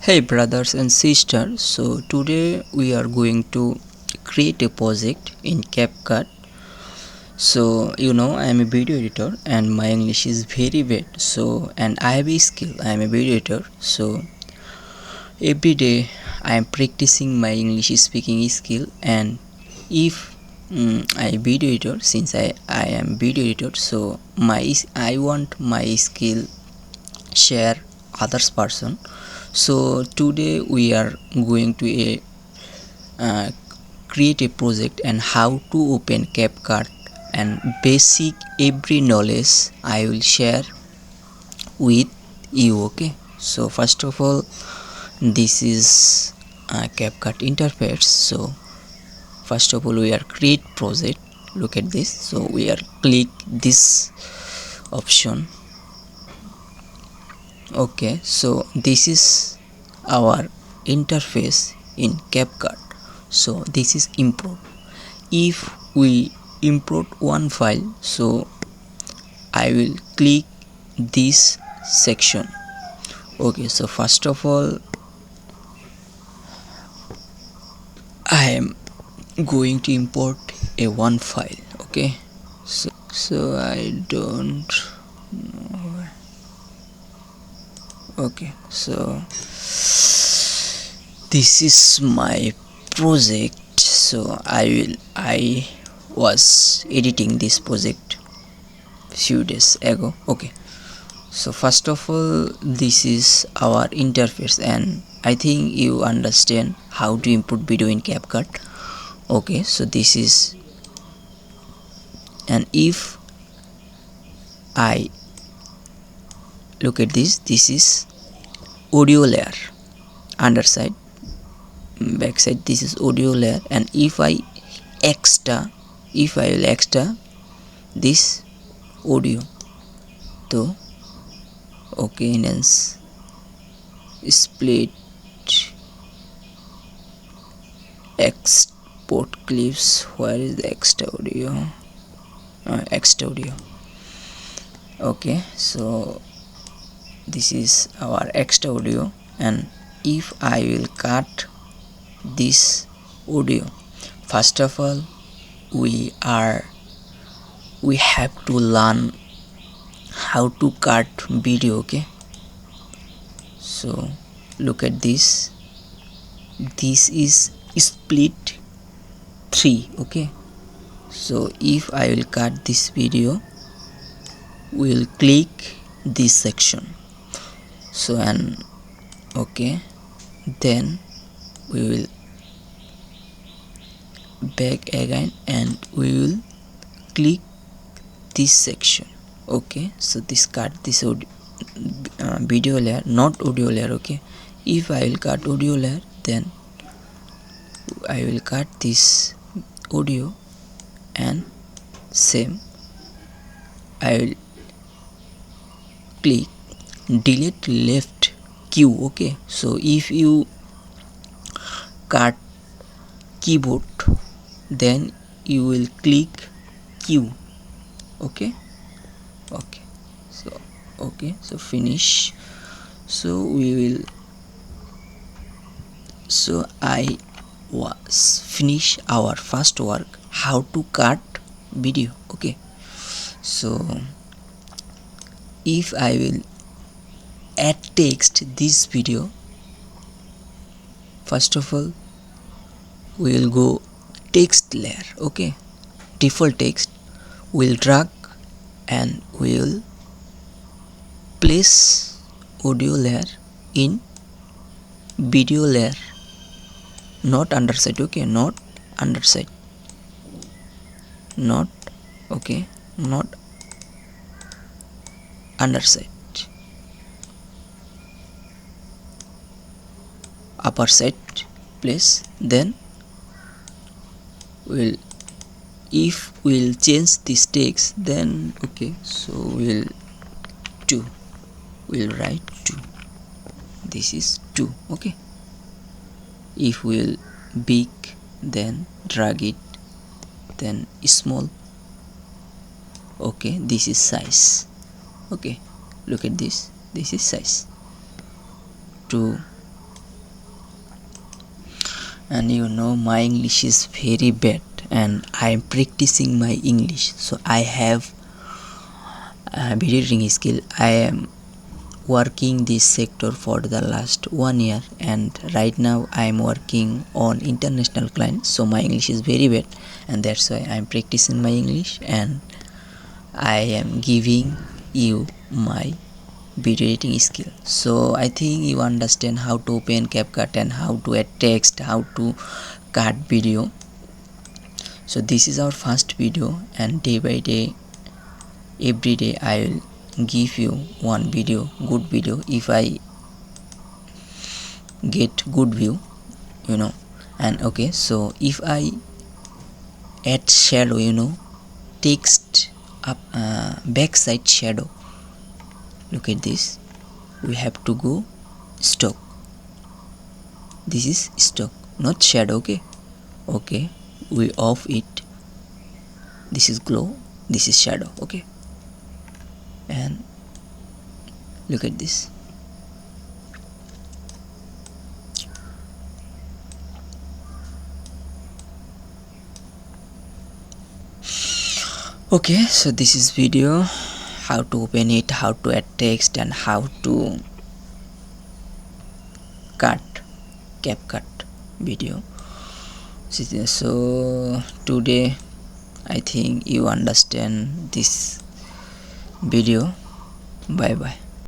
Hey brothers and sisters, so today we are going to create a project in CapCut. So I am a video editor and my English is very bad. So and I have a skill. I am a video editor. So every day I am practicing my English speaking skill. And if I video editor, since I am video editor, so I want my skill share others person. So today we are going to uh, create a project and how to open CapCut and basic every knowledge I will share with you. Okay, so first of all, this is CapCut interface. So first of all, we are create project. Look at this. So we are click this option. Okay, so this is our interface in CapCut. So this is import. If we import one file, so I will click this section. Okay, so first of all, I am going to import a one file. Okay, so I don't know. Okay, so this is my project. So I was editing this project few days ago. Okay, so first of all, this is our interface and I think you understand how to input video in CapCut. Okay, so this is, and if I look at this is audio layer, underside, backside this is audio layer, and if I will extra this audio to okay, enhance, split, export clips. Where is the extra audio? Extra audio. Okay, so this is our extra audio, and if I will cut this audio, first of all we have to learn how to cut video. Okay, so look at this is split 3. Okay, so if I will cut this video, we will click this section. So and okay, then we will back again and we will click this section. Okay, so this cut this audio, video layer, not audio layer. Okay, if I will cut audio layer, then I will cut this audio and same I will click delete left Q. Okay, so if you cut keyboard, then you will click Q. Okay, so finish. So I was finish our first work, how to cut video. Okay, so if I will add text this video, first of all we will go text layer. Okay, default text, we'll drag and we'll place audio layer in video layer, not underside. Okay, not underside, not okay, not underside, upper side place. Then if we'll change this text, then okay, so we'll write 2. This is 2. Okay, if we'll big, then drag it, then small. Okay, this is size. Okay, look at this is size 2. and you know my English is very bad and I am practicing my English, so I have video editing skill. I am working this sector for the last 1 year and right now I am working on international clients, so my English is very bad and that's why I am practicing my English and I am giving you my video editing skill. So I think you understand how to open CapCut and how to add text, how to cut video. So this is our first video and day by day, every day I will give you one video, good video, if I get good view, you know. And okay, so if I add shadow, you know, text up backside shadow, look at this, we have to go stock. This is stock, not shadow. Okay, we off it. This is glow, this is shadow. Okay, and look at this. Okay, so this is video, how to open it, how to add text, and how to cut CapCut video. So today I think you understand this video. Bye bye.